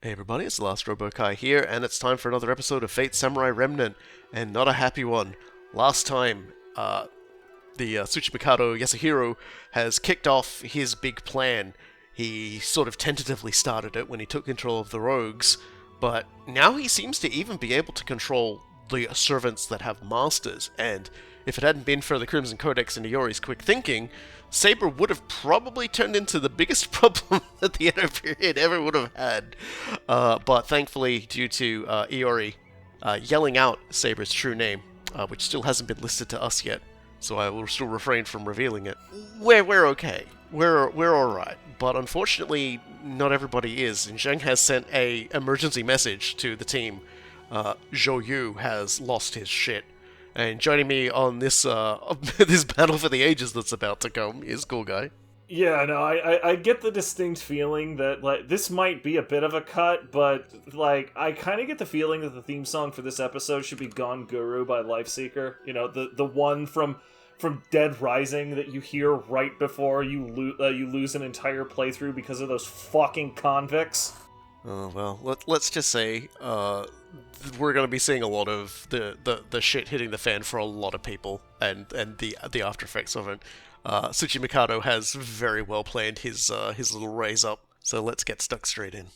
Hey everybody, it's the Last Robokai here, and it's time for another episode of Fate Samurai Remnant, and not a happy one. Last time, the Tsuchimikado Yasuhiro has kicked off his big plan. He sort of tentatively started it when he took control of the rogues, but now he seems to even be able to control the servants that have masters, and if it hadn't been for the Crimson Codex and Iori's quick thinking, Saber would have probably turned into the biggest problem that the Edo period ever would have had. But thankfully, due to Iori yelling out Saber's true name, which still hasn't been listed to us yet, so I will still refrain from revealing it, we're okay. We're alright. But unfortunately, not everybody is, and Zheng has sent a emergency message to the team. Zhou Yu has lost his shit. And joining me on this this battle for the ages that's about to come is Cool Guy. Yeah, no, I get the distinct feeling that, like, this might be a bit of a cut, but, like, I kind of get the feeling that the theme song for this episode should be Gone Guru by Lifeseeker. You know, the one from Dead Rising that you hear right before you lose an entire playthrough because of those fucking convicts. Oh, well, let's just say, we're going to be seeing a lot of the shit hitting the fan for a lot of people, and the after effects of it. Tsuchimikado has very well planned his little raise up, so let's get stuck straight in.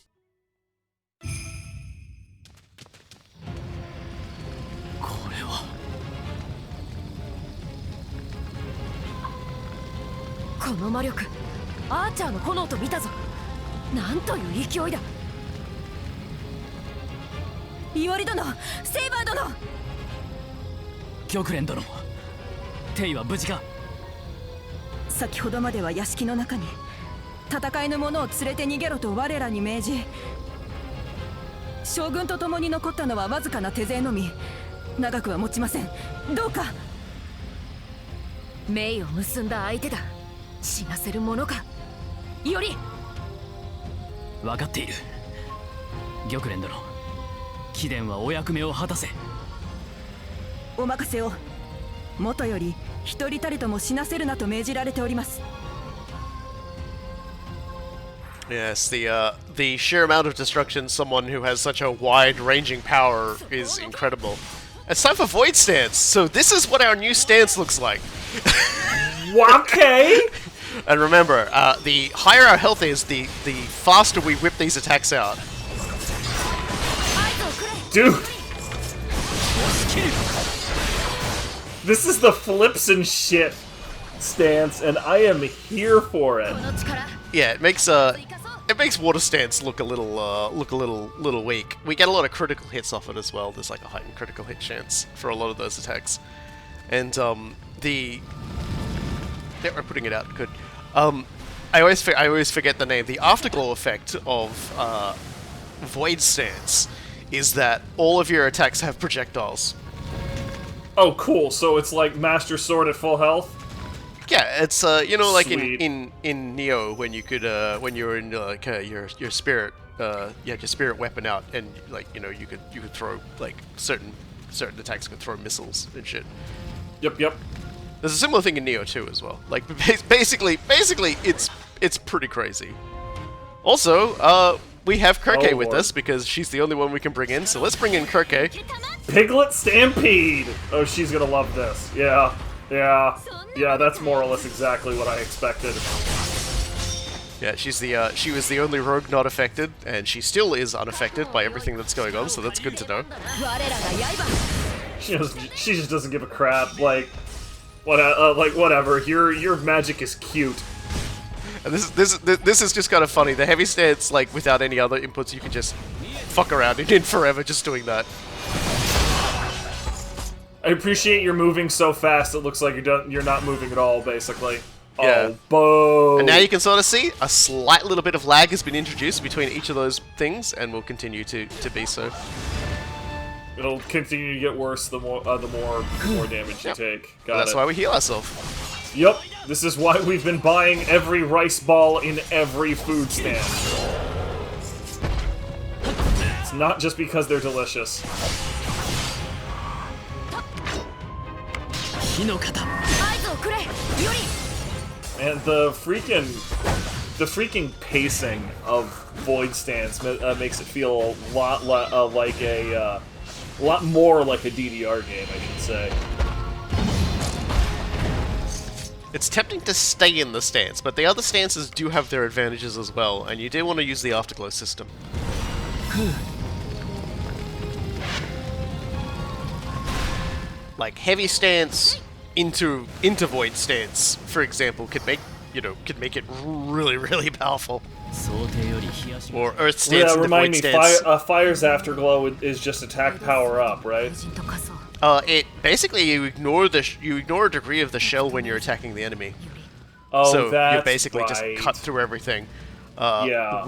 この魔力、アーチャーの炎と見たぞ。なんという勢いだ。イオリ殿、セイバー殿。玉蓮殿、テイは無事か。先ほどまでは屋敷の中に戦いの者を連れて逃げろと我らに命じ、将軍と共に残ったのはわずかな手勢のみ。長くは持ちません。どうか。命を結んだ相手だ。死なせるものか。イオリ。分かっている。玉蓮殿、貴殿はお役目を果たせ。お任せを。元より一人たりとも死なせるなと命じられております。 Yes, the sheer amount of destruction someone who has such a wide-ranging power is incredible. It's time for Void Stance, so this is what our new stance looks like. Okay! And remember, the higher our health is, the faster we whip these attacks out. Dude! This is the flips and shit stance, and I am here for it. Yeah, it makes water stance look a little weak. We get a lot of critical hits off it as well. There's like a heightened critical hit chance for a lot of those attacks, and yeah, we're putting it out good. I always forget the name. The afterglow effect of Void Stance is that all of your attacks have projectiles. Oh, cool. So it's like Master Sword at full health? Yeah, it's you know, like Sweet. in Neo, when you could when you were in like your spirit, you had your spirit weapon out, and like, you know, you could throw like certain attacks could throw missiles and shit. Yep. There's a similar thing in Neo too as well. Like basically it's pretty crazy. Also, we have Kirke with us because she's the only one we can bring in, so let's bring in Kirke. Piglet Stampede! Oh, she's gonna love this. Yeah, that's more or less exactly what I expected. Yeah, she was the only rogue not affected, and she still is unaffected by everything that's going on, so that's good to know. She just doesn't give a crap. Like whatever. Your magic is cute. And this is just kind of funny. The heavy stance, like without any other inputs, you can just fuck around in forever just doing that. I appreciate you're moving so fast. It looks like you're not moving at all, basically. Yeah. Oh, boom. And now you can sort of see a slight little bit of lag has been introduced between each of those things, and will continue to be so. It'll continue to get worse the more damage you take. That's why we heal ourselves. Yep, this is why we've been buying every rice ball in every food stand. It's not just because they're delicious. Hinokata. And the freaking the freaking pacing of Void Stance makes it feel a lot like a lot more like a DDR game, I should say. It's tempting to stay in the stance, but the other stances do have their advantages as well, and you do want to use the afterglow system. Like heavy stance into void stance, for example, could make it really, really powerful. Or earth stance into void stance. Fire's afterglow is just attack power up, right? It basically you ignore a degree of the shell when you're attacking the enemy. Oh, so that's you basically right. just cut through everything. Yeah.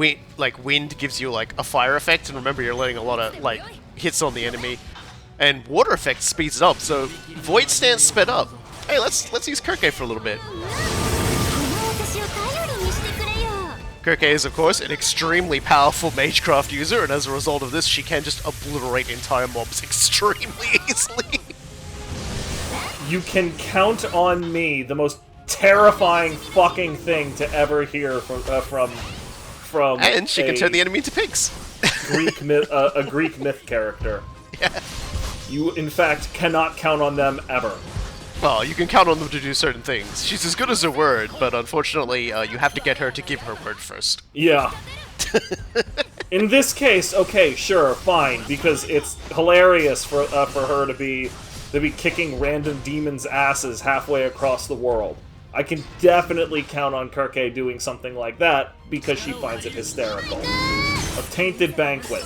Wind gives you like a fire effect, and remember you're letting a lot of like hits on the enemy. And water effect speeds it up, so void stance sped up. Hey, let's use Kirke for a little bit. Kirke is, of course, an extremely powerful magecraft user, and as a result of this, she can just obliterate entire mobs extremely easily. You can count on me, the most terrifying fucking thing to ever hear from. And she can turn the enemy into pigs. A Greek myth character. Yeah. You, in fact, cannot count on them ever. Well, you can count on them to do certain things. She's as good as her word, but unfortunately, you have to get her to give her word first. Yeah. In this case, okay, sure, fine, because it's hilarious for her to be kicking random demons' asses halfway across the world. I can definitely count on Kirke doing something like that because she finds it hysterical. A tainted banquet.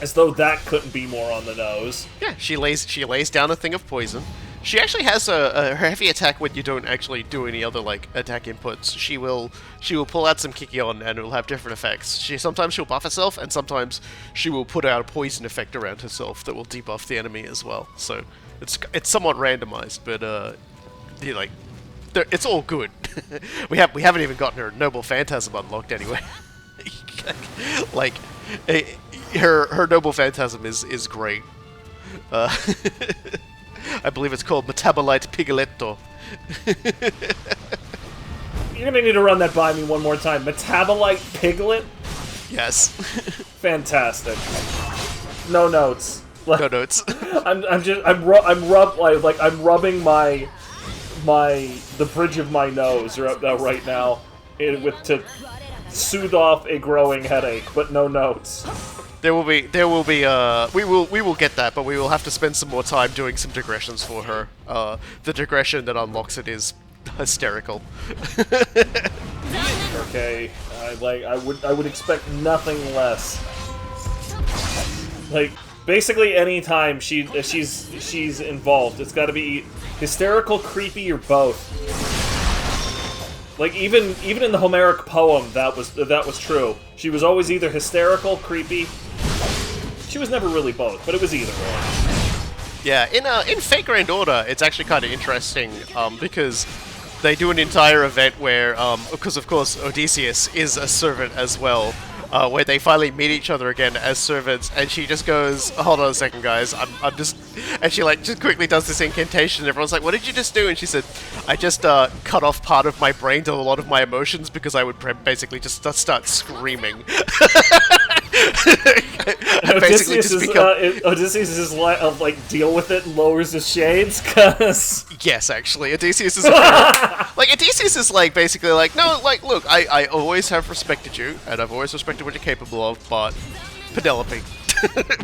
As though that couldn't be more on the nose. Yeah, she lays down a thing of poison. She actually has her heavy attack when you don't actually do any other like attack inputs. She will pull out some Kikion and it will have different effects. Sometimes she'll buff herself, and sometimes she will put out a poison effect around herself that will debuff the enemy as well. So it's somewhat randomized, but it's all good. we haven't even gotten her Noble Phantasm unlocked anyway. Like. Her Noble Phantasm is great. I believe it's called Metabolite Pigoletto. You're gonna need to run that by me one more time. Metabolite Piglet? Yes. Fantastic. No notes. No notes. I'm rubbing the bridge of my nose right now to soothe off a growing headache, but no notes. We will get that, but we will have to spend some more time doing some digressions for her. The digression that unlocks it is hysterical. Okay, I would expect nothing less. Like, basically any time she's involved, it's got to be hysterical, creepy, or both. Like, even in the Homeric poem, that was true. She was always either hysterical, creepy. She was never really both, but it was either or. Yeah, in Fate Grand Order, it's actually kind of interesting because they do an entire event where, because of course Odysseus is a servant as well, where they finally meet each other again as servants, and she just goes, "Hold on a second, guys, I'm just," and she like just quickly does this incantation. And everyone's like, "What did you just do?" And she said, "I just cut off part of my brain to a lot of my emotions because I would basically just start screaming." Odysseus is like deal with it and lowers his shades, cause yes, actually, Odysseus is Odysseus is like basically like, no, like, look, I always have respected you and I've always respected what you're capable of, but Penelope,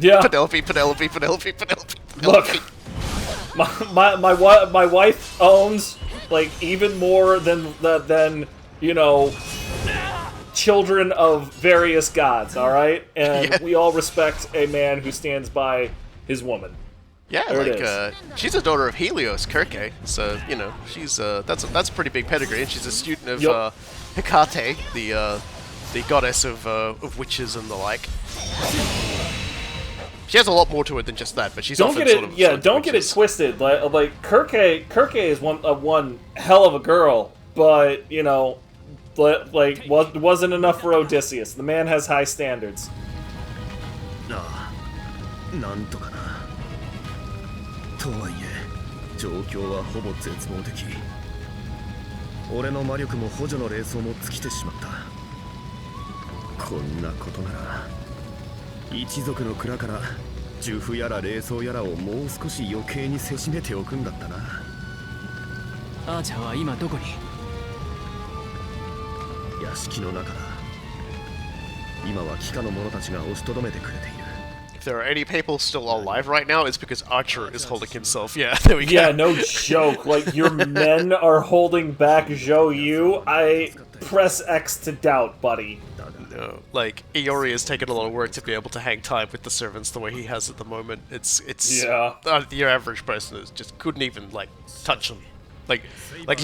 yeah, Penelope. Look, my wife owns like even more than you know. Children of various gods, alright? And yeah. We all respect a man who stands by his woman. Yeah, there she's a daughter of Helios, Kirke, so, you know, she's, that's a pretty big pedigree, and she's a student of, Hecate, the goddess of witches and the like. She has a lot more to it than just that, but she's don't get it twisted. Like Kirke is one hell of a girl, but, you know, like, wasn't enough for Odysseus. The man has high standards. 俺の魔力も補助の霊装も尽きてしまった。こんなことなら一族の蔵から呪符やら霊装やらをもう少し余計にせしめておくんだったな。アーチャーは今どこに？屋敷の中だ。今は帰化の者たちが押しとどめてくれている。If there are any people still alive right now, it's because Archer is holding himself. Yeah, there we go. Yeah, no joke. Like, your men are holding back Zhou Yu. I press X to doubt, buddy. No, like, Iori has taken a lot of work to be able to hang time with the servants the way he has at the moment. It's Yeah. Your average person is just couldn't even, like, touch them. Like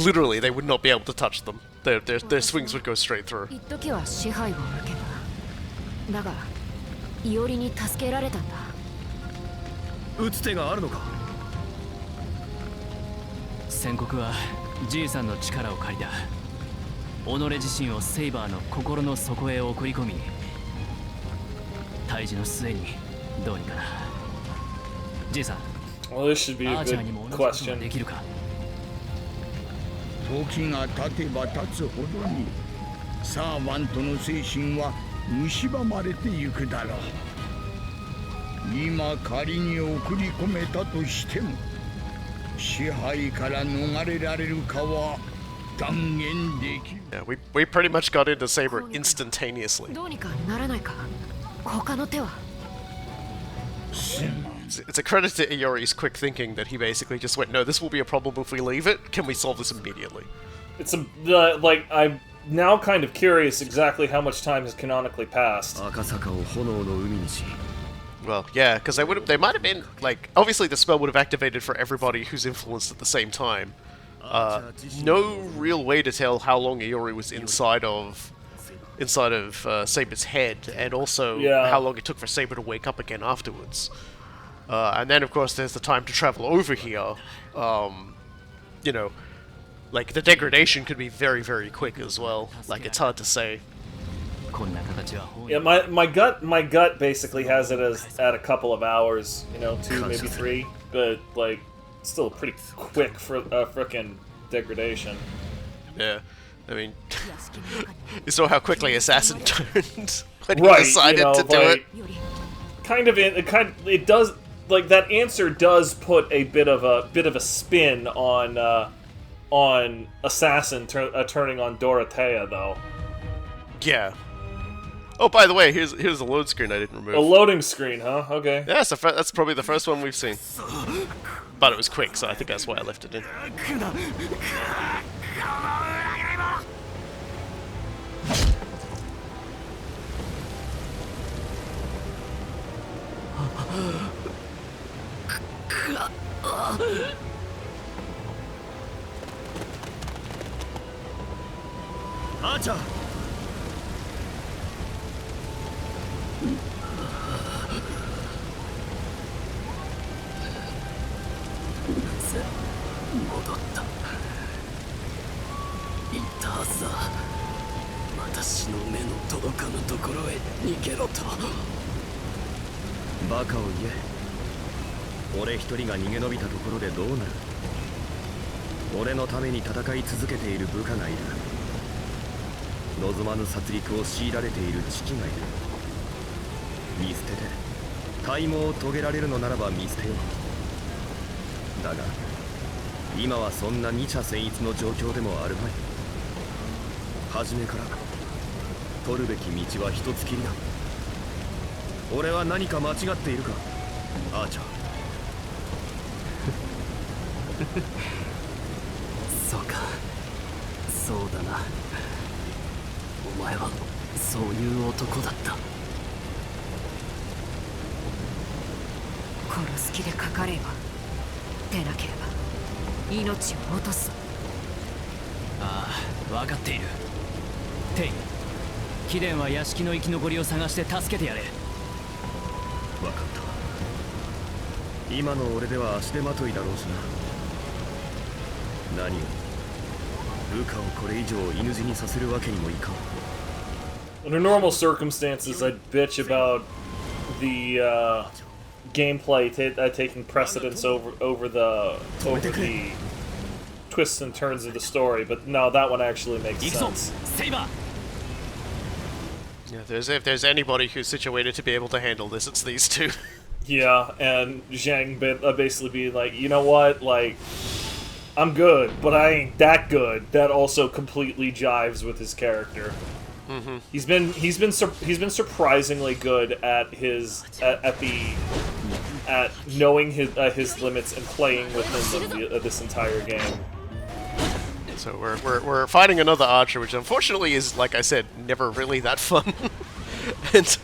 literally, they would not be able to touch them. Their swings would go straight through. 一時は支配を受けた。だが、イオリに助けられたんだ。打つ手があるのか？宣告はじいさんの力を借りた。己自身をセイバーの心の底へ送り込み、対峙の末にどうにかな。じいさん、 Well, this should be ア a ーチャーにも good 同じことが question. できるか？時が経てば経つほどにサーバントの精神は蝕まれてゆくだろう。今仮に送り込めたとしても支配から逃れられるかは断言できる。 Yeah, we pretty much got into Saber instantaneously. どうにかならないか。他の手は。It's a credit to Iori's quick thinking that he basically just went, no, this will be a problem if we leave it. Can we solve this immediately? It's like, I'm now kind of curious exactly how much time has canonically passed. Akasakaを炎の海にし。 Well, yeah, because they might have been, like, obviously the spell would have activated for everybody who's influenced at the same time. No real way to tell how long Iori was inside of Saber's head, and also how long it took for Saber to wake up again afterwards. And then, of course, there's the time to travel over here. You know, like, the degradation could be very, very quick as well. Like, it's hard to say. Yeah, my gut basically has it as at a couple of hours, you know, 2, maybe 3, but like still pretty quick for frickin' degradation. Yeah, I mean, you saw how quickly Assassin turned when Right, he decided you know, to do like, it. It does, like, that answer does put a bit of a spin on Assassin turning on Dorothea, though. Yeah. Oh, by the way, here's a load screen I didn't remove. A loading screen, huh? Okay. Yeah, so that's probably the first one we've seen. But it was quick, so I think that's why I left it in. Archer! 戻った。言ったはずだ。私の目の届かぬところへ逃げろと。バカを言え。俺一人が逃げ延びたところでどうなる？俺のために戦い続けている部下がいる。望まぬ殺戮を強いられている父がいる。見捨てて体毛を遂げられるのならば見捨てよう。だが今はそんな二者戦一の状況でもあるまい。初めから取るべき道は一つきりだ。俺は何か間違っているか、アーチャー。そうか、そうだな。お前はそういう男だった。殺す気でかかれば、でなければ命を落とす。ああ、分かっている。テイ、貴殿は屋敷の生き残りを探して助けてやれ。分かった。今の俺では足手まといだろうしな。何を部下をこれ以上犬死にさせるわけにもいかん。Under normal circumstances, I'd bitch about the gameplay taking precedence over the twists and turns of the story, but no, that one actually makes 行くぞ sense. セイバー Yeah, if there's anybody who's situated to be able to handle this, it's these two. Yeah, and Zhang basically being like, you know what, like, I'm good, but I ain't that good. That also completely jives with his character. Mm-hmm. He's been surprisingly good at at knowing his limits and playing within them this entire game. So we're fighting another archer, which unfortunately is, like I said, never really that fun. And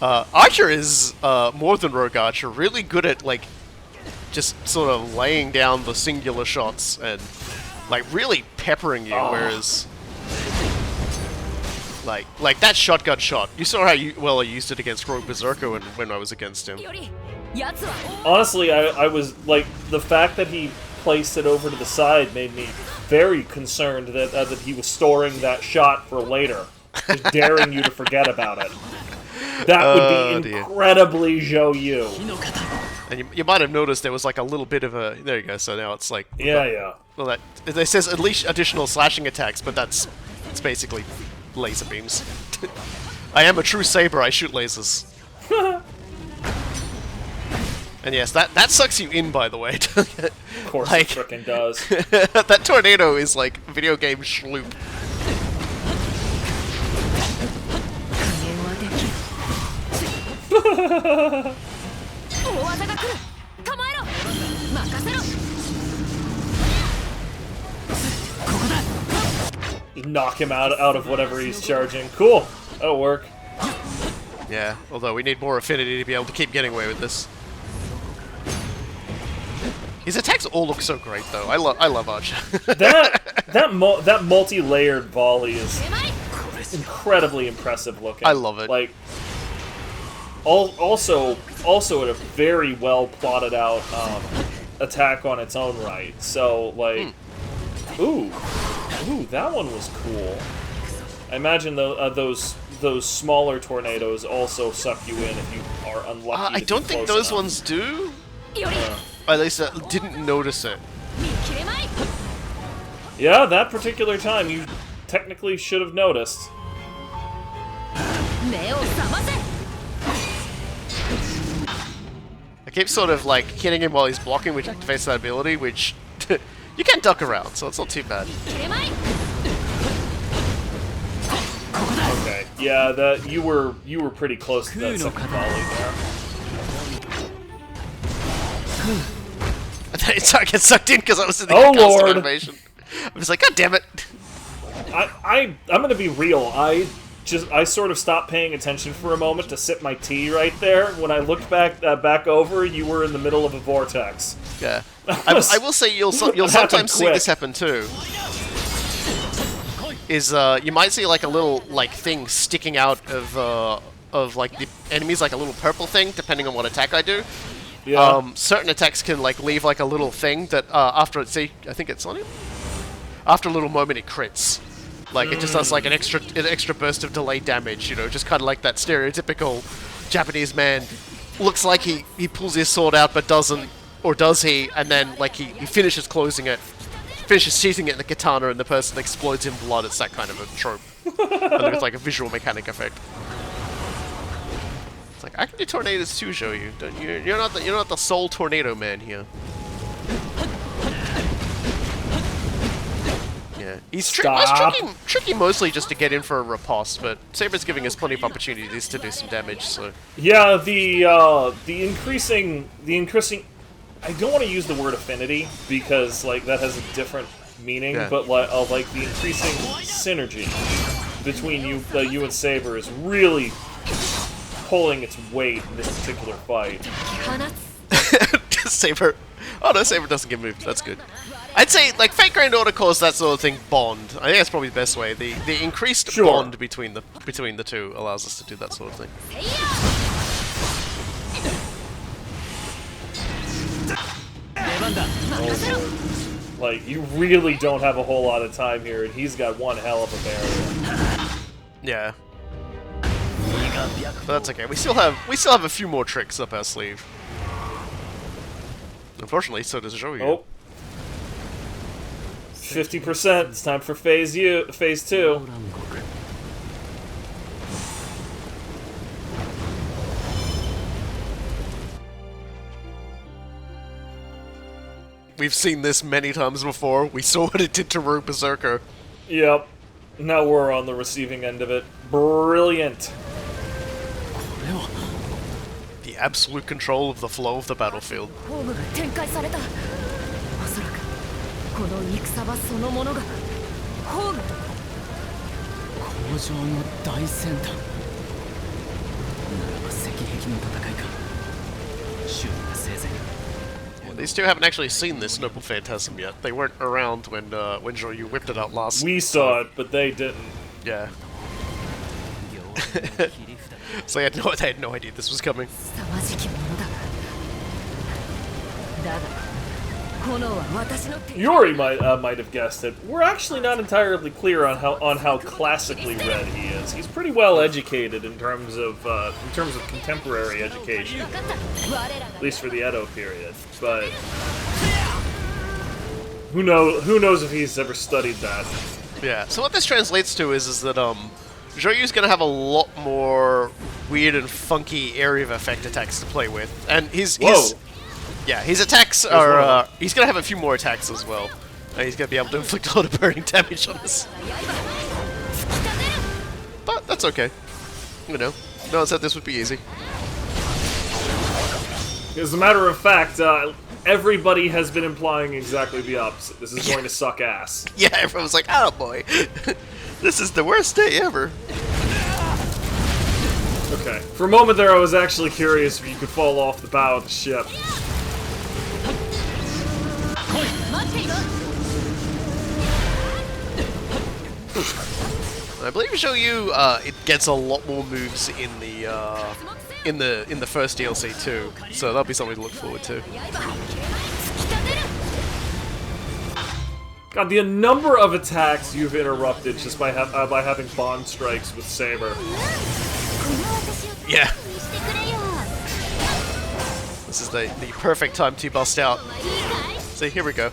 Archer is more than Rogue Archer, really good at like just sort of laying down the singular shots and like really peppering you. Whereas like that shotgun shot, you saw how well I used it against Rogue Berserker when I was against him. Honestly, I was like, the fact that he placed it over to the side made me very concerned that he was storing that shot for later, just daring you to forget about it. That would be incredibly Zhou Yu. And you might have noticed there was like a little bit of a... There you go, so now it's like... Yeah. Well, it says at least additional slashing attacks, but it's basically laser beams. I am a true Saber, I shoot lasers. And yes, that sucks you in, by the way. Of course like, it frickin' does. That tornado is like video game schloop. Knock him out of whatever he's charging. Cool. That'll work. Yeah, although we need more affinity to be able to keep getting away with this. His attacks all look so great, though. I love Archer. that multi-layered volley is incredibly impressive looking. I love it. Like, also at a very well plotted out attack on its own right. So like, ooh, that one was cool. I imagine those smaller tornadoes also suck you in if you are unlucky. I don't think those ones do. At least I didn't notice it. Yeah, that particular time you technically should have noticed. I keep sort of like hitting him while he's blocking, which activates that ability, which you can duck around, so it's not too bad. Okay, yeah, that you were pretty close to that second volley there. I get sucked in because I was in the Oh, Akasaka Lord. animation. I was like, God damn it! I'm gonna be real. I sort of stopped paying attention for a moment to sip my tea right there. When I looked back over, you were in the middle of a vortex. Yeah, I will say you'll sometimes see quick. this happen too. Is you might see like a little like thing sticking out of like the enemies, like a little purple thing, depending on what attack I do. Yeah. Certain attacks can like leave like a little thing that after I think it's on him. After a little moment, it crits. Like it just does like an extra burst of delayed damage. You know, just kind of like that stereotypical Japanese man. Looks like he pulls his sword out but doesn't, or does he? And then like he finishes closing it, finishes sheathing it in the katana, and the person explodes in blood. It's that kind of a trope. And it's like a visual mechanic effect. It's like, I can do tornadoes too, Zhou Yu. You're not the sole tornado man here. Yeah, he's tricky mostly just to get in for a riposte, but Saber's giving us plenty of opportunities to do some damage. So Yeah, the increasing. I don't want to use the word affinity because like that has a different meaning, Yeah. but like the increasing synergy between you and Saber is really pulling its weight in this particular fight. Saber. Oh no, Saber doesn't get moved. That's good. I'd say like Fate Grand Order calls that sort of thing bond. I think that's probably the best way. The increased bond between the two allows us to do that sort of thing. Oh, Lord. Like you really don't have a whole lot of time here, and he's got one hell of a barrier. Yeah. But that's okay. We still have a few more tricks up our sleeve. Unfortunately, so does Zhou Yu. Oh. 50%. It's time for phase 2. 乱国 We've seen this many times before. We saw what it did to Rogue Berserker. Yep. Now we're on the receiving end of it. Brilliant. これは The absolute control of the flow of the battlefield. ホームが展開された。おそらくこの戦場そのものがホーム。工場の大先端ならば石壁の戦いか修理が生前 These two haven't actually seen this Noble Phantasm yet. They weren't around when Zhou Yu whipped it out last. We saw it, but they didn't. Yeah. So they had no idea this was coming. 凄まじきものだ。だが炎は私の手。 Iori might have guessed it. We're actually not entirely clear on how classically read he is. He's pretty well educated in terms of contemporary education, at least for the Edo period. But who knows if he's ever studied that? Yeah. So what this translates to is that Zhou Yu's gonna have a lot more weird and funky area of effect attacks to play with, and his attacks are he's gonna have a few more attacks as well. He's gonna be able to inflict a lot of burning damage on us. But that's okay. You know, no one said this would be easy. As a matter of fact, everybody has been implying exactly the opposite. This is going to suck ass. Yeah, everyone's like, oh boy, this is the worst day ever. Okay. For a moment there, I was actually curious if you could fall off the bow of the ship. I believe Zhou Yu it gets a lot more moves in the first DLC too, so that'll be something to look forward to. God, the number of attacks you've interrupted just by having bond strikes with Saber. Yeah. This is the perfect time to bust out. So here we go.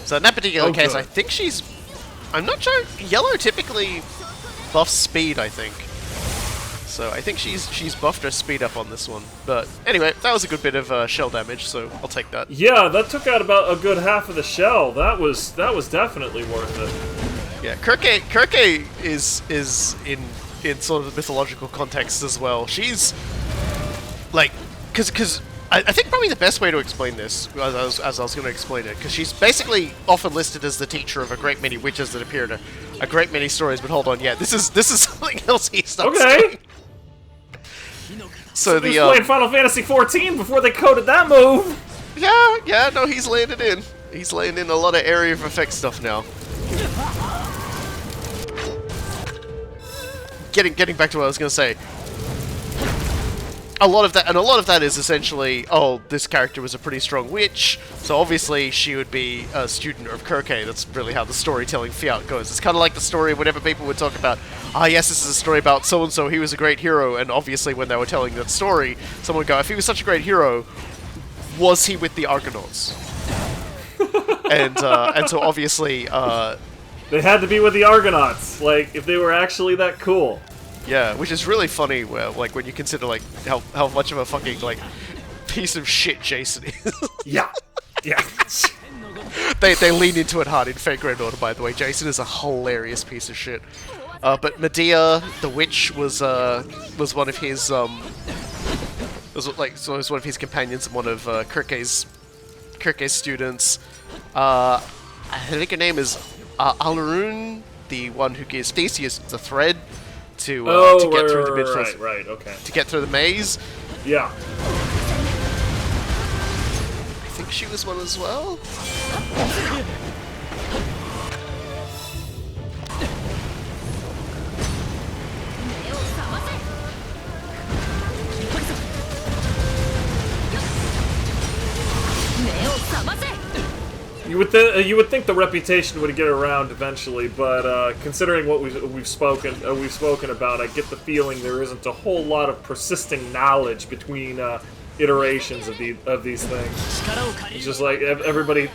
So in that particular case, good. I think she's... I'm not sure. Yellow typically buffs speed, I think. So I think she's buffed her speed up on this one. But anyway, that was a good bit of shell damage, so I'll take that. Yeah, that took out about a good half of the shell. That was definitely worth it. Yeah, Kirke is in sort of mythological context as well. She's like, because I think probably the best way to explain this, as I was going to explain it, because she's basically often listed as the teacher of a great many witches that appear in a great many stories. But hold on, yeah, this is something else he starts doing. So He was playing Final Fantasy XIV before they coded that move. yeah, no, he's laying it in. He's laying in a lot of area of effect stuff now. Getting back to what I was going to say. A lot of that is essentially, oh, this character was a pretty strong witch, so obviously she would be a student of Kirke. That's really how the storytelling fiat goes. It's kind of like the story whenever people would talk about, yes, this is a story about so-and-so, he was a great hero, and obviously when they were telling that story, someone would go, if he was such a great hero, was he with the Argonauts? and so obviously... They had to be with the Argonauts, like, if they were actually that cool. Yeah, which is really funny, where, like, when you consider, like, how much of a fucking, like, piece of shit Jason is. Yeah. Yeah. They lean into it hard in Fate Grand Order, by the way. Jason is a hilarious piece of shit. But Medea, the witch, was one of his, was one of his companions and one of Kirke's students. I think her name is Alarun, the one who gives Theseus the thread to get through the bit right, okay. to get through the maze. Yeah. I think she was one as well. You would think the reputation would get around eventually, but considering what we've spoken about, I get the feeling there isn't a whole lot of persisting knowledge between iterations of these things. It's just like everybody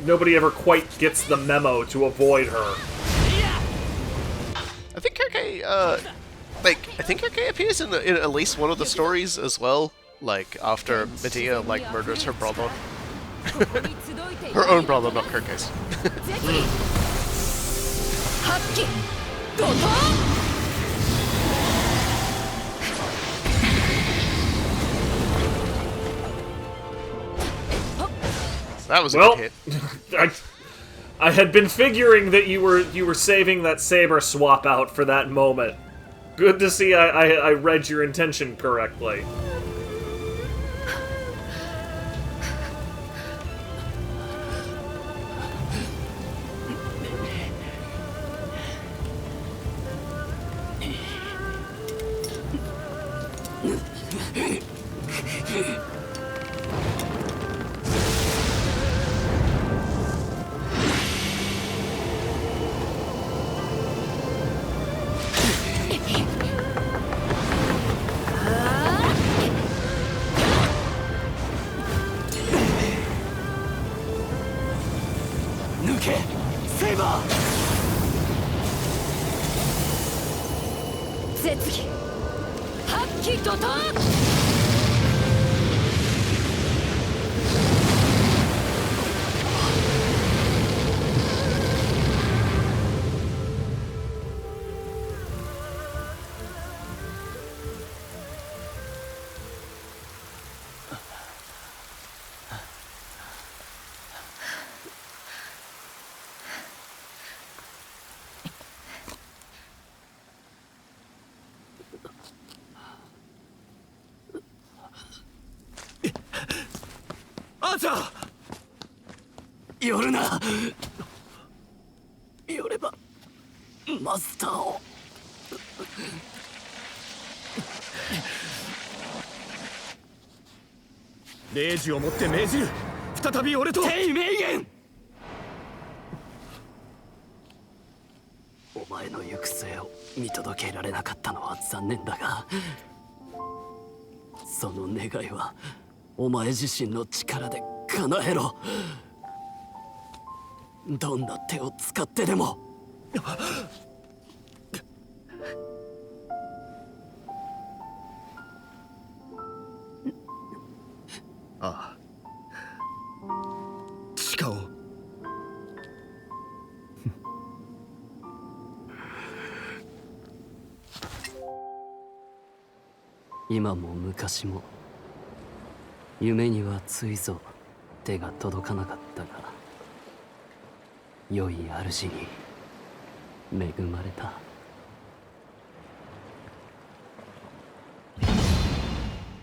nobody ever quite gets the memo to avoid her. I think Kirke, I think Kirke appears in at least one of the stories as well. Like, after Medea, like, murders her brother. Her own brother, not Kirke's. That was a good hit. I had been figuring that you were saving that Saber swap out for that moment. Good to see I read your intention correctly.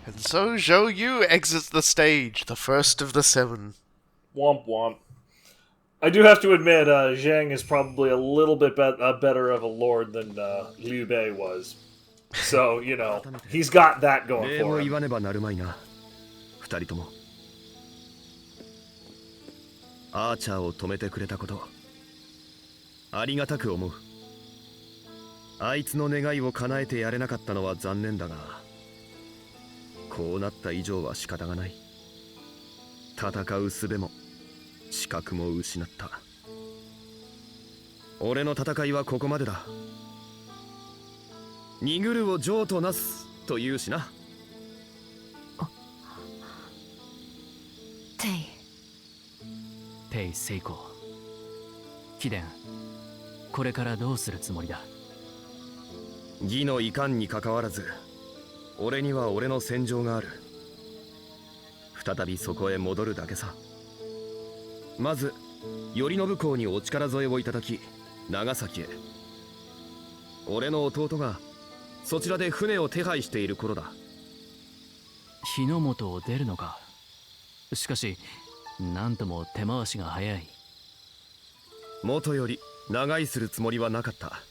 And so Zhou Yu exits the stage, the first of the 7. Womp womp. I do have to admit, Zheng is probably a little bit better of a lord than Liu Bei was. So, you know, he's got that going for him. 2人ともアーチャーを止めてくれたことありがたく思う。あいつの願いを叶えてやれなかったのは残念だが、こうなった以上は仕方がない。戦う術も資格も失った。俺の戦いはここまでだ。ニグルを譲渡なすと言うしな。テイ成功。貴殿、これからどうするつもりだ？義のいかんにかかわらず、俺には俺の戦場がある。再びそこへ戻るだけさ。まず頼信公にお力添えをいただき、長崎へ。俺の弟がそちらで船を手配している頃だ。日の本を出るのか。しかしなんとも手回しが早い。元より長居するつもりはなかった。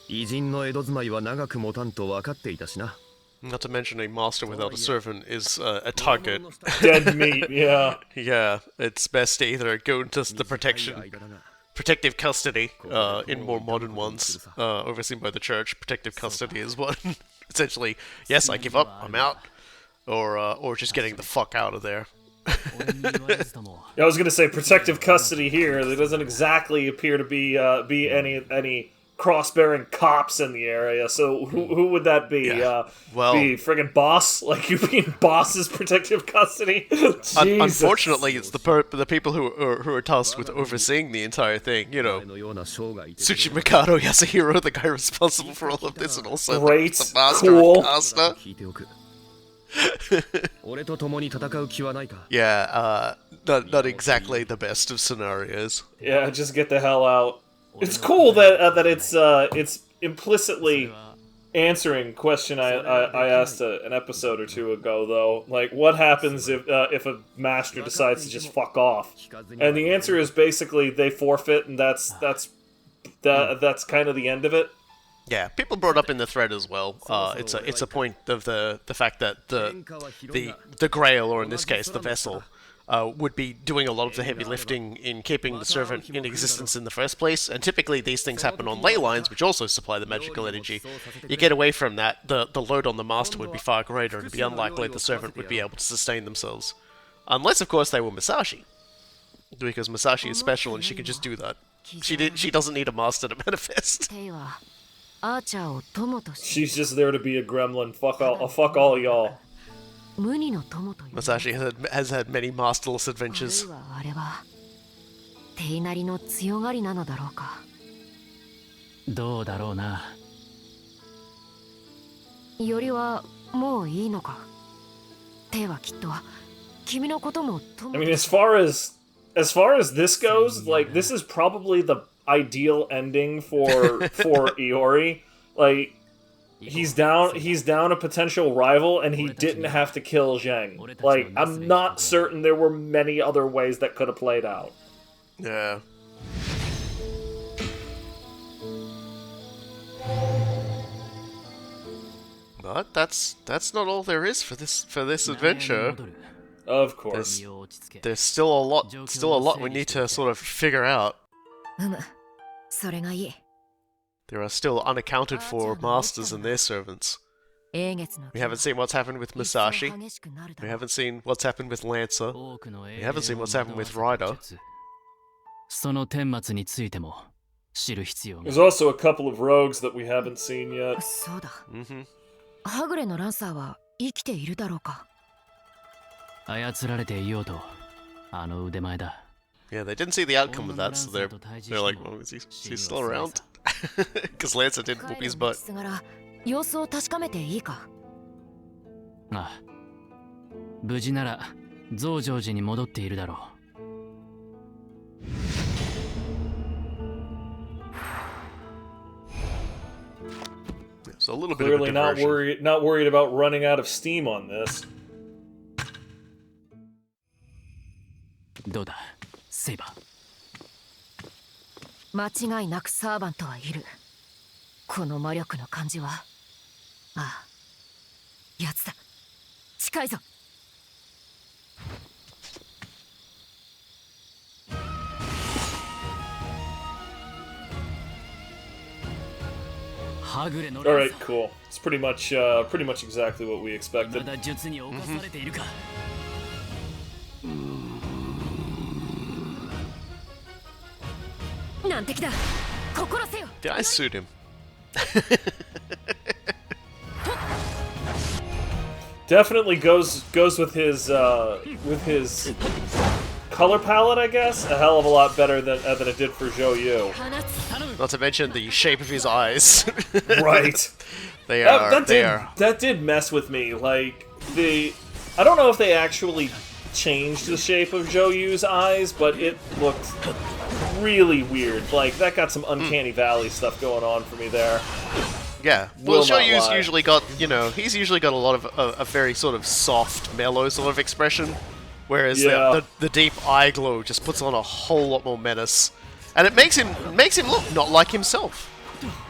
偉人の江戸住まいは長く持たんと分かっていたしな。Not to mention a master without a servant is a target. Dead meat, yeah. Yeah, it's best to either go into the protective custody, in more modern ones, overseen by the church. Protective custody is one. Essentially, yes, I give up, I'm out, or just getting the fuck out of there. I was gonna say protective custody here. There doesn't exactly appear to be any cross-bearing cops in the area. So who would that be? Well, be friggin' boss? Like you being boss's protective custody? Unfortunately, it's the people who are tasked with overseeing the entire thing. You know, Tsuchimikado Yasuhiro, the guy responsible for all of this, and also Great, the master cool. of Kasta. Yeah, not exactly the best of scenarios. Yeah, just get the hell out. It's cool that it's implicitly answering question I asked an episode or two ago, though. Like, what happens if a master decides to just fuck off? And the answer is basically they forfeit, and that's kind of the end of it. Yeah, people brought up in the thread as well. It's a point of the fact that the Grail, or in this case the vessel, would be doing a lot of the heavy lifting in keeping the servant in existence in the first place, and typically these things happen on ley lines, which also supply the magical energy. You get away from that, the load on the master would be far greater, and it'd be unlikely the servant would be able to sustain themselves. Unless, of course, they were Masashi. Because Masashi is special and she can just do that. She doesn't need a master to manifest. She's just there to be a gremlin. Fuck all y'all. Masashi has had many masterless adventures. I mean, as far as this goes, like, this is probably the ideal ending for Iori. Like, he's down a potential rival, and he didn't have to kill Zheng. Like, I'm not certain there were many other ways that could have played out. Yeah. But that's not all there is for this adventure. Of course. There's still a lot we need to sort of figure out. There are still unaccounted for masters and their servants. We haven't seen what's happened with Musashi. We haven't seen what's happened with Lancer. We haven't seen what's happened with Ryder. There's also a couple of rogues that we haven't seen yet. Mm-hmm. Yeah, they didn't see the outcome of that, so they're like, well, is he still around? Because Lancer did whoop his butt. So a little bit Clearly of a diversion. not worried about running out of steam on this. どうだ、セイバー。間違いなくサーバントはいる。この魔力の感じは。ああ、やつだ。近いぞ。Alright, cool. It's pretty much exactly what we expected. Did I suit him? Definitely goes with his color palette, I guess. A hell of a lot better than it did for Zhou Yu. Not to mention the shape of his eyes. Right. That did mess with me. Like, I don't know if they actually changed the shape of Zhou Yu's eyes, but it looked really weird. Like, that got some Uncanny Valley stuff going on for me there. Yeah. Well, Zhou Yu's usually got, he's usually got a lot of a very sort of soft, mellow sort of expression, whereas the deep eye glow just puts on a whole lot more menace, and it makes him look not like himself.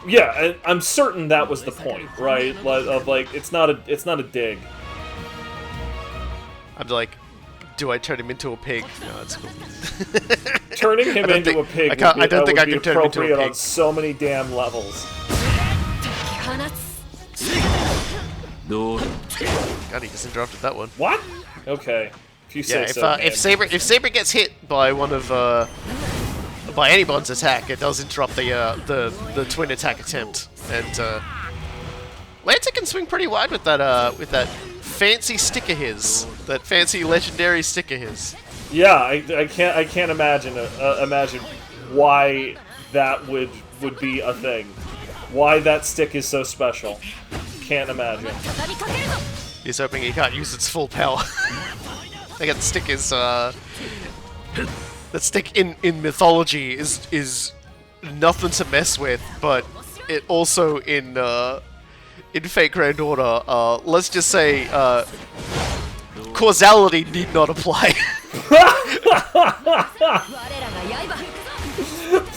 Yeah, I'm certain that was the point, right? Like, it's not a dig. I'm like, do I turn him into a pig? No, it's cool. Turning him into a pig I don't think I can turn him into a pig. On so many damn levels. God, he just interrupted that one. What? Okay. If you Yeah, say so. if Saber gets hit by one of by anyone's attack, it does interrupt the twin attack attempt, and Lancer can swing pretty wide with that fancy stick of his, that fancy legendary stick of his. Yeah, I can't imagine why that would be a thing. Why that stick is so special. Can't imagine. He's hoping he can't use its full power. I think that stick is that stick in mythology is nothing to mess with, but it also in Fate Grand Order, let's just say causality need not apply.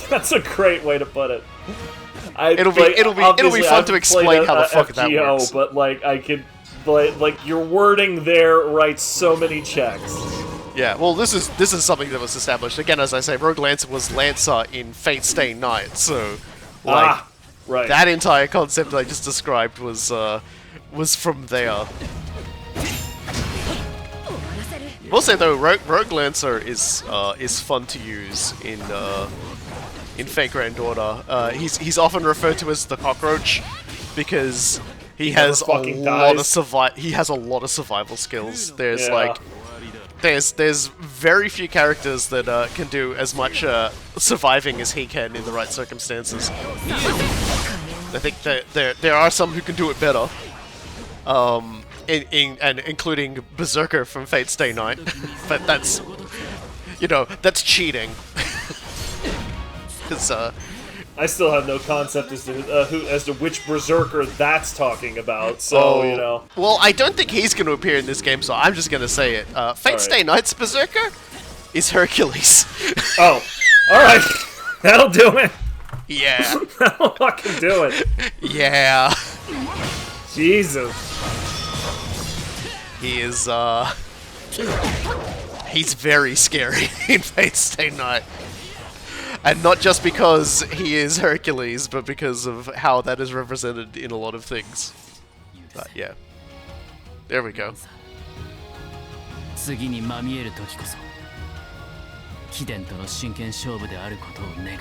That's a great way to put it. It'll be fun to explain how the fuck that FGO, works. But like I could, like your wording there writes so many checks. Yeah, well, this is something that was established again. As I say, Rogue Lancer was Lancer in Fate Stay Night, so like right. that entire concept I just described was from there. We'll say though, Rogue Lancer is fun to use in Fate Grand Order. He's often referred to as the cockroach because he has a lot of survival skills. There's there's very few characters that can do as much surviving as he can in the right circumstances. I think that there are some who can do it better. Including Berserker from Fate Stay Night, but that's cheating. I still have no concept as to which Berserker that's talking about. So Well, I don't think he's going to appear in this game, so I'm just going to say it. Fate Stay Night's Berserker is Hercules. Oh, all right, that'll do it. Yeah, That'll fucking do it. yeah. Jesus. He is, he's very scary in Fate Stay Night. And not just because he is Hercules, but because of how that is represented in a lot of things. But yeah. There we go. 次にまみえる時こそ貴殿との真剣勝負であることを願う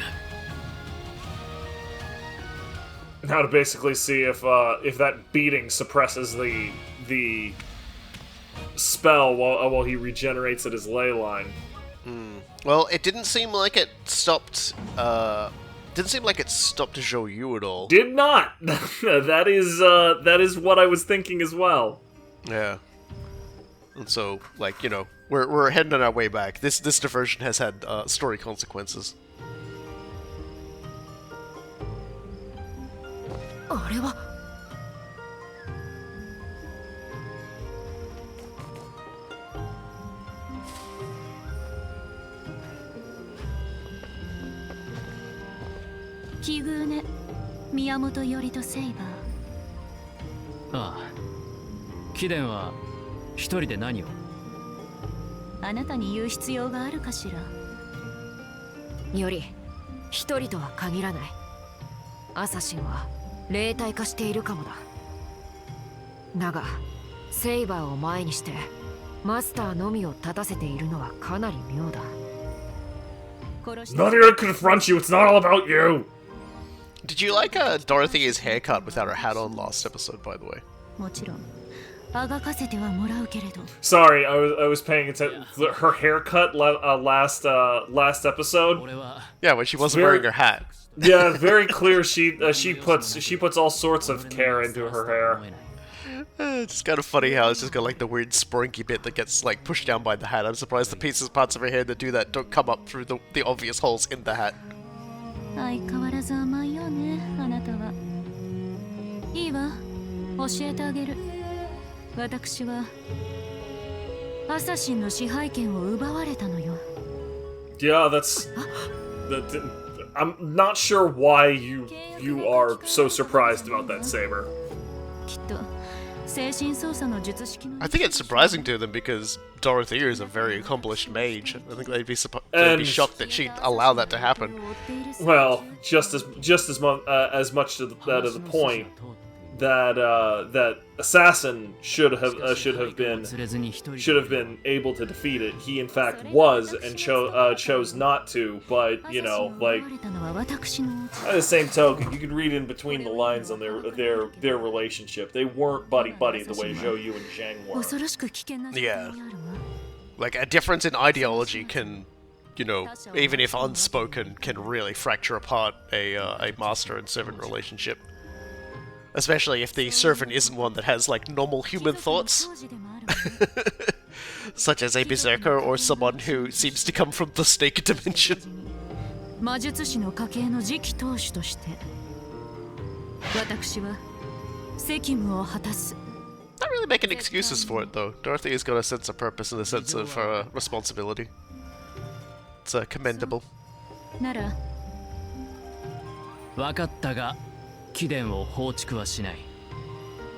Now to basically see if that beating suppresses the spell while he regenerates at his ley line. Well, it didn't seem like it stopped. Didn't seem like it stopped Zhou Yu at all. Did not. That is what I was thinking as well. Yeah. And so, like, we're heading on our way back. This diversion has had story consequences. あれは奇遇ね、宮本よりとセイバー。ああ貴殿は一人で何をあなたに言う必要があるかしら。より一人とは限らない。アサシンは霊体化しているかもだ。だがセイバーを前にしてマスターのみを立たせているのはかなり妙だ。 Not here to confront you. It's not all about you. Did you like Dorothea's haircut without her hat on last episode, by the way? もちろんあがかせてはもらうけれど。 Sorry, I was paying attention. Her haircut last episode. 俺は Yeah, when she wasn't wearing her hat. Yeah, very clear. She puts all sorts of care into her hair. It's just kind of funny how it's just got like the weird sprinky bit that gets like pushed down by the hat. I'm surprised the parts of her hair that do that don't come up through the obvious holes in the hat. 相変わらず甘いよね、あなたは。いいわ、教えてあげる。私はアサシンの支配権を奪われたのよ。 Yeah, I'm not sure why you are so surprised about that, Saber. きっと精神操作の術式の。 I think it's surprising to them because Dorothea is a very accomplished mage. I think they'd be shocked that she'd allow that to happen. Well, just as much to the point. that assassin should have been able to defeat it. He in fact was, and chose not to. But you know, like by the same token, you could read in between the lines on their relationship. They weren't buddy the way Zhou Yu and Zheng were. Yeah. Like, a difference in ideology can, you know, even if unspoken, can really fracture apart a master and servant relationship. Especially if the servant isn't one that has, like, normal human thoughts. Such as a berserker or someone who seems to come from the snake dimension. 魔術師の家系の次期当主として私は責務を果たす Not really making excuses for it, though. Dorothy has got a sense of purpose and a sense of responsibility. It's commendable. なら分かったが貴殿を放逐はしない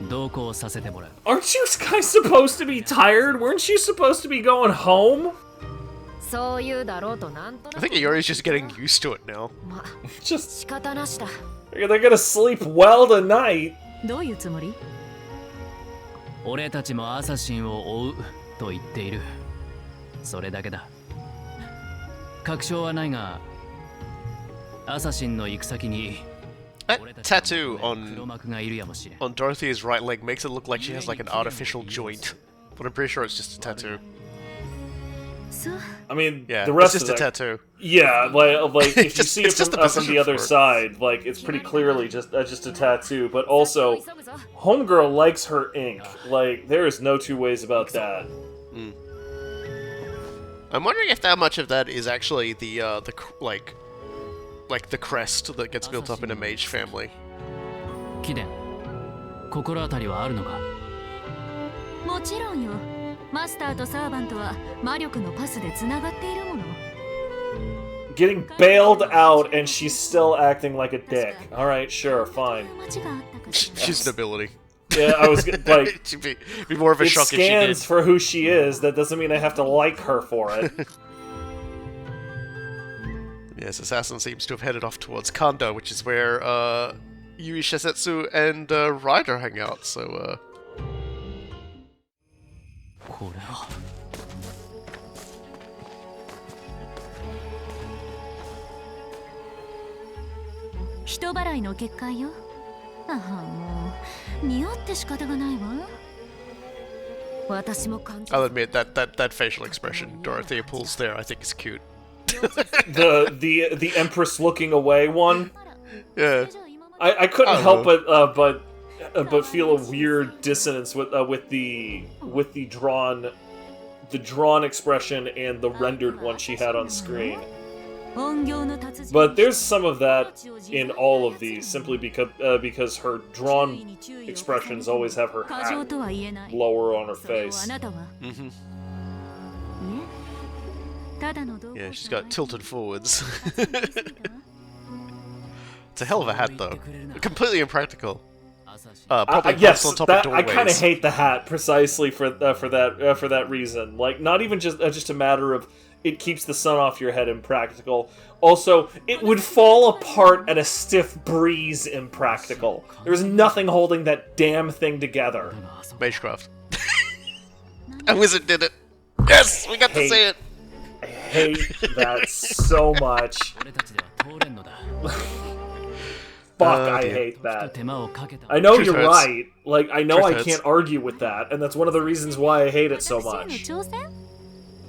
同行させてもらう Aren't you guys supposed to be tired? Weren't you supposed to be going home? そういうだろうとなんとな I think Iori's just getting used to it now. ま Just 仕方なしだ they're gonna sleep well tonight. どういうつもり俺たちもアサシンを追うと言っているそれだけだ確証はないがアサシンの行く先に That tattoo 黒 on 幕がいるやもしれん Dorothy's right leg makes it look like she has like an artificial joint. But I'm pretty sure it's just a tattoo. そう I mean, Yeah, the it's rest just a is tattoo. Yeah, like if you Just- see it's it just from, the from position the other for it. side, like it's pretty clearly just a tattoo. But also, Homegirl likes her ink. Like there is no two ways about that. I'm wondering if that much of that is actually the like the crest that gets built up in a mage family. 貴殿心当たりはあるのかもちろんよマスターとサーバントは魔力のパスでつながっているもの Getting bailed out and she's still acting like a dick. All right, sure, fine. 街があったか She's an ability. Yeah, I was like, She'd be more of a it shock if she did. scans for who she is. That doesn't mean I have to like her for it. Yes, Assassin seems to have headed off towards Kanda, which is where Yui Shisetsu and Ryder hang out. So これは人払いの結界よあはもう匂って仕方がないわ私も感じ I'll admit that facial expression Dorothea pulls there, I think is cute. The Empress looking away one. Yeah. I couldn't I help don't but feel a weird dissonance with the drawn expression and the rendered one she had on screen. 本業の達人 But there's some of that in all of these, simply because her drawn expressions always have her 過剰 hat とは言えない lower on her それを face. あなたは Mm-hmm. いえただの同行 Yeah, she's 者は got tilted forwards. 達人ですが It's a hell of a hat, though. Completely impractical. アサシン Probably Yes, pops on top that, of I kind of doorways. hate the hat precisely for that reason. Like, not even just a matter of it keeps the sun off your head impractical. Also, it would fall apart at a stiff breeze impractical. There's nothing holding that damn thing together. Magecraft. A wizard did it. Yes, we got to Hate. say it. I hate that so much. 俺たちでは通れんのだ Fuck, I dear. hate と that. 手間をかけた I know Truth you're hurts. right. Like, I know Truth I hurts. can't argue with that, and that's one of the reasons why I hate it so 私への much. 挑戦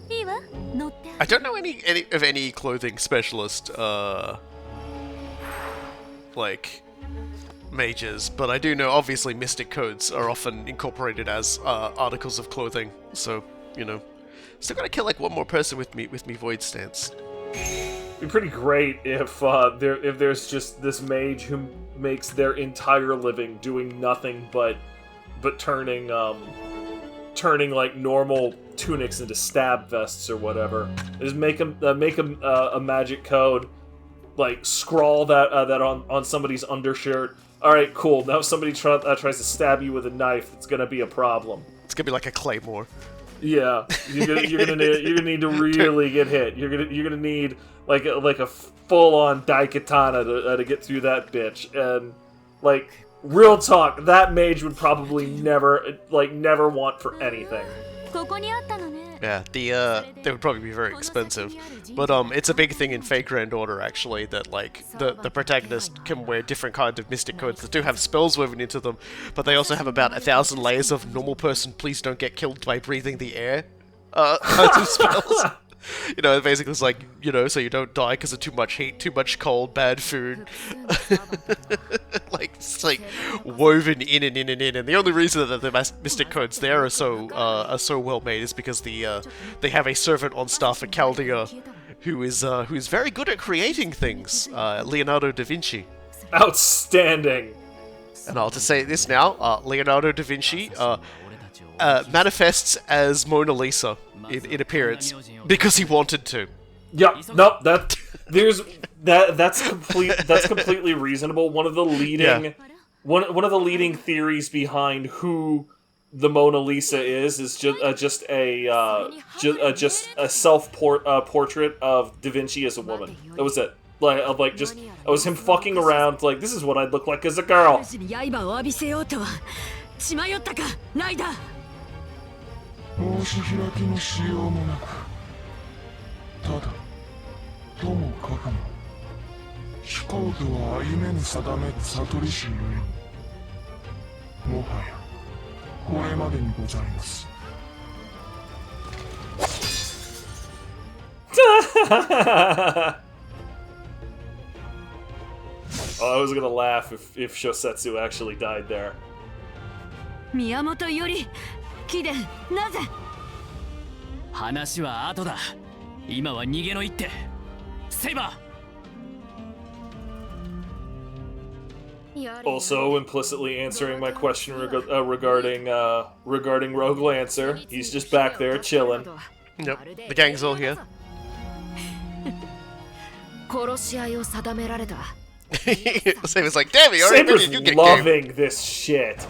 いいわ乗ってあ I don't know any clothing specialist, like, mages, but I do know, obviously, mystic codes are often incorporated as, articles of clothing, so, you know. Still gotta kill, like, one more person with me Void stance. It'd be pretty great if there's just this mage who makes their entire living doing nothing but turning like normal tunics into stab vests or whatever. Just make a magic code, like scrawl that on somebody's undershirt. All right, cool. Now if somebody tries to stab you with a knife, it's gonna be a problem. It's gonna be like a claymore. Yeah, you're gonna need to really get hit. You're gonna need like a full on daikatana to get through that bitch. And like real talk, that mage would probably never want for anything. ここにあったのね。 Yeah, they would probably be very expensive, but it's a big thing in Fate Grand Order actually that like the protagonist can wear different kinds of mystic codes that do have spells woven into them, but they also have about 1,000 layers of normal person please don't get killed by breathing the air kinds of spells. You know, basically it's like, you know, so you don't die because of too much heat, too much cold, bad food. Like, it's like woven in and in and in. And the only reason that the mystic codes there are so well made is because they have a servant on staff at Chaldea who is very good at creating things, Leonardo da Vinci. Outstanding. And I'll just say this now, Leonardo da Vinci manifests as Mona Lisa in appearance because he wanted to. Yeah, no, that's completely reasonable. One of the leading one of the leading theories behind who the Mona Lisa is just a portrait of Da Vinci as a woman. That was it. Like just it was him fucking around. Like, this is what I'd look like as a girl. 申し開きのしようもなく、ただともかくも飛行とは歩めぬ定め悟りしゆえに、もはやこれまでにございます。Oh, I was gonna laugh if Shosetsu actually died there. Miyamoto Iori, Kiden, なぜ? 話は後だ。今は逃げの一手。セイバー。Also implicitly answering my question regarding Rogue Lancer. He's just back there chilling. Yep, the gang's all here. Saber's like, damn it, you already Saber's figured you get loving game. this shit.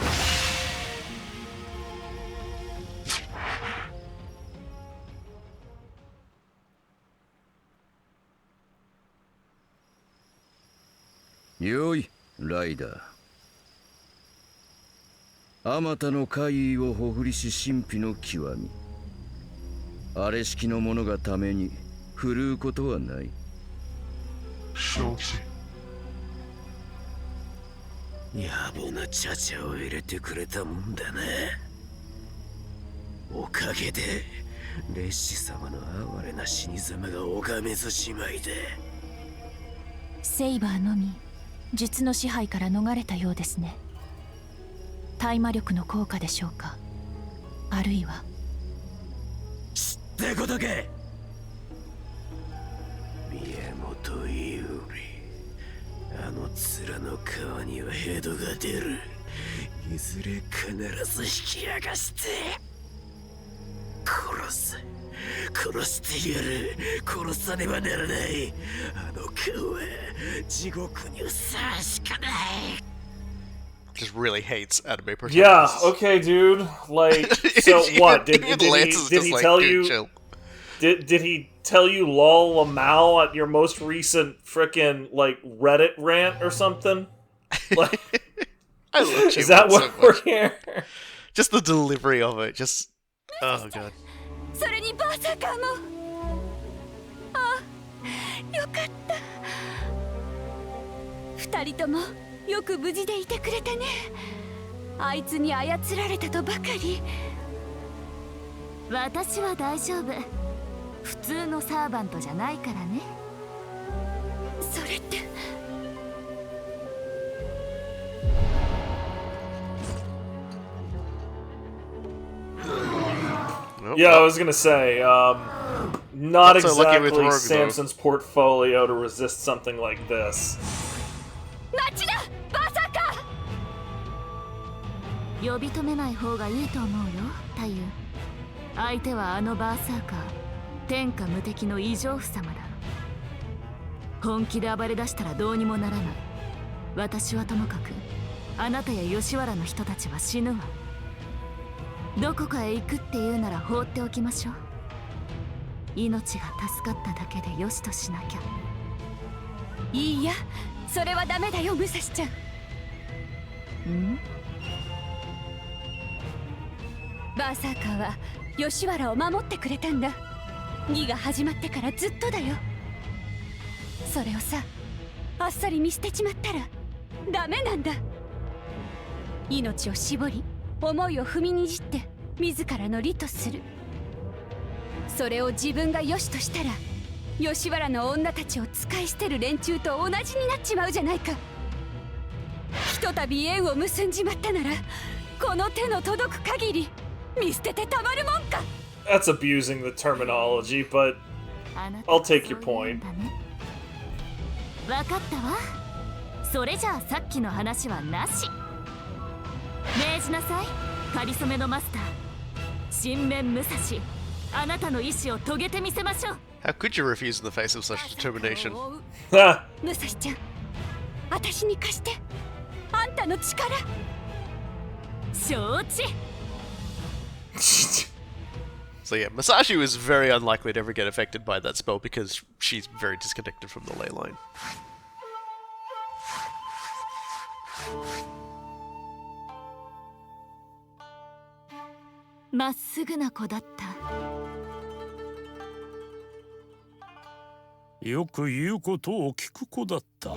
Yoi, Rider. あまたの怪異をほぐりし神秘の極み。あれしきの者がために振るうことはない。承知。野暮なチャチャを入れてくれたもんだな。おかげで列士様の哀れな死に様が拝めずじまいで。セイバーのみ術の支配から逃れたようですね。大魔力の効果でしょうか、あるいは知ったことか。宮本伊織、あの面の皮にはヘドが出る。いずれ必ず引き剥がして殺してやる。殺さねばならない。あの顔は地獄にふさわしくない。Just really hates anime protagonists. Yeah, okay, dude. Like, so what? Did he tell you? Did he tell you lol Lamau at your most recent frickin' like Reddit rant or something? Like, I love is that what we're here? Just the delivery of it, just oh god. それにバーサーカーも。あ、よかった。二人ともよく無事でいてくれたね。あいつに操られたとばかり。私は大丈夫。普通のサーバントじゃないからね。それって。Yeah, I was gonna say, not exactly Samson's portfolio to resist something like this. 呼び止めない方がいいと思うよ、太夫。相手はあのバーサーカー、天下無敵の異常夫様だ。本気で暴れ出したらどうにもならない。私はともかく、あなたや吉原の人たちは死ぬわ。どこかへ行くっていうなら放っておきましょう。命が助かっただけでよしとしなきゃ。いいや、それはダメだよ、武蔵ちゃん。バーサーカーは吉原を守ってくれたんだ。義が始まってからずっとだよ。それをさ、あっさり見捨てちまったらダメなんだ。命を絞り思いを踏みにじって自らの利とする。それを自分が良しとしたら吉原の女たちを使い捨てる連中と同じになっちまうじゃないか。ひとたび縁を結んじまったならこの手の届く限り見捨ててたまるもんか。 That's abusing the terminology, but I'll take your point. 分かったわ。それじゃあさっきの話はなし。命じなさい、かりそめのマスター。新面武蔵、あなたの意志を遂げてみせましょう。 How could you refuse in the face of such determination? 武蔵ちゃん、私に貸して。あんたの力。承知。So yeah, Masashi was very unlikely to ever get affected by that spell because she's very disconnected from the ley line. まっすぐな子だった。よく言うことを聞く子だった。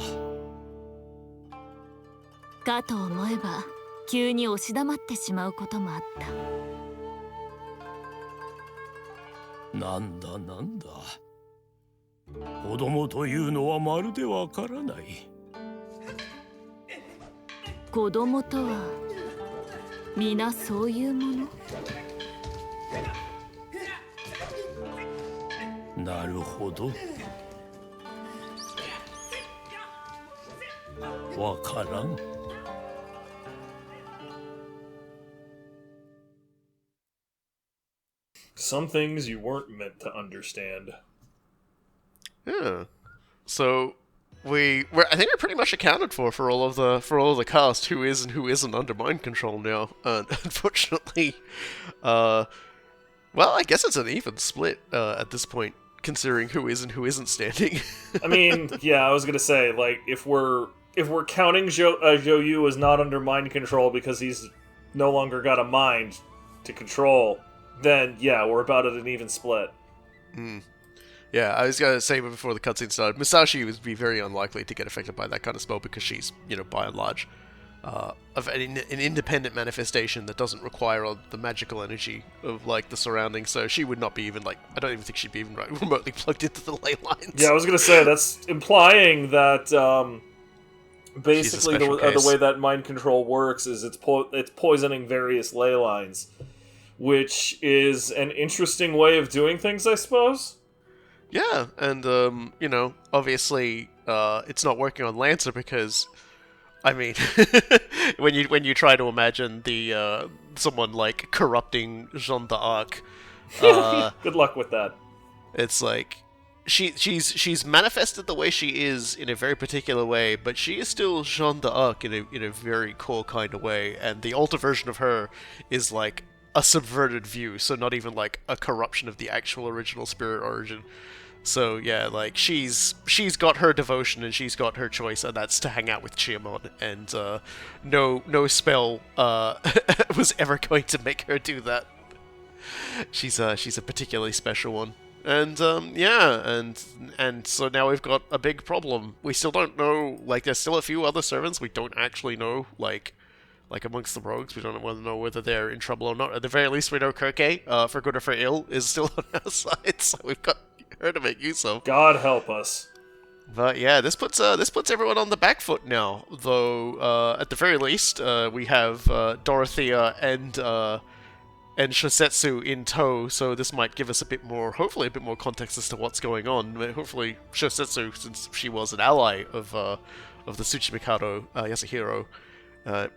かと思えば急に押し黙ってしまうこともあった。なんだなんだ。子供というのはまるでわからない。子供とは皆そういうもの。なるほど。わからん。Some things you weren't meant to understand. Yeah. So I think we're pretty much accounted for all of the cast who is and who isn't under mind control now. Unfortunately, well, I guess it's an even split at this point, considering who is and who isn't standing. I mean, yeah, I was gonna say, like, if we're counting Zhou Yu as not under mind control because he's no longer got a mind to control, then yeah, we're about at an even split. Yeah, I was gonna say before the cutscene started, Musashi would be very unlikely to get affected by that kind of spell because she's, by and large, of an independent manifestation that doesn't require the magical energy of, like, the surroundings, so she would not be even, like, I don't even think she'd be even remotely plugged into the ley lines. Yeah, I was gonna say, that's implying that, basically the way that mind control works is it's poisoning various ley lines, which is an interesting way of doing things, I suppose. Yeah, and, obviously, it's not working on Lancer because, I mean, when you try to imagine the, someone, like, corrupting Jeanne d'Arc, good luck with that. It's like, she's manifested the way she is in a very particular way, but she is still Jeanne d'Arc in a very core kind of way, and the alter version of her is, like, a subverted view, so not even, like, a corruption of the actual original spirit origin. So, yeah, like, she's got her devotion and she's got her choice, and that's to hang out with Chiamon, and, no spell, was ever going to make her do that. She's a particularly special one. And, yeah, and so now we've got a big problem. We still don't know, like, there's still a few other servants we don't actually know, like amongst the rogues, we don't know whether they're in trouble or not. At the very least, we know Kirke, for good or for ill, is still on our side, so we've got her to make use of. God help us. But yeah, this puts everyone on the back foot now. Though at the very least, we have Dorothea and Shosetsu in tow, so this might give us hopefully a bit more context as to what's going on. Hopefully, Shosetsu, since she was an ally of the Tsuchimikado, Yasuhiro,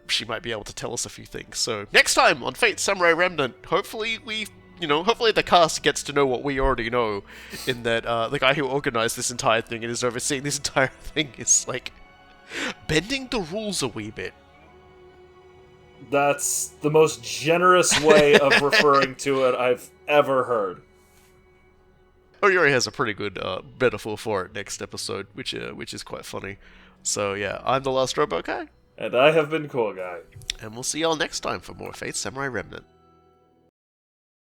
she might be able to tell us a few things. So next time on Fate Samurai Remnant, hopefully hopefully the cast gets to know what we already know, in that the guy who organized this entire thing and is overseeing this entire thing is, like, bending the rules a wee bit. That's the most generous way of referring to it I've ever heard. Iori has a pretty good metaphor for it next episode, which is quite funny. So yeah, I'm the Last Robot Guy. And I have been Cool Guy. And we'll see y'all next time for more Fate Samurai Remnant.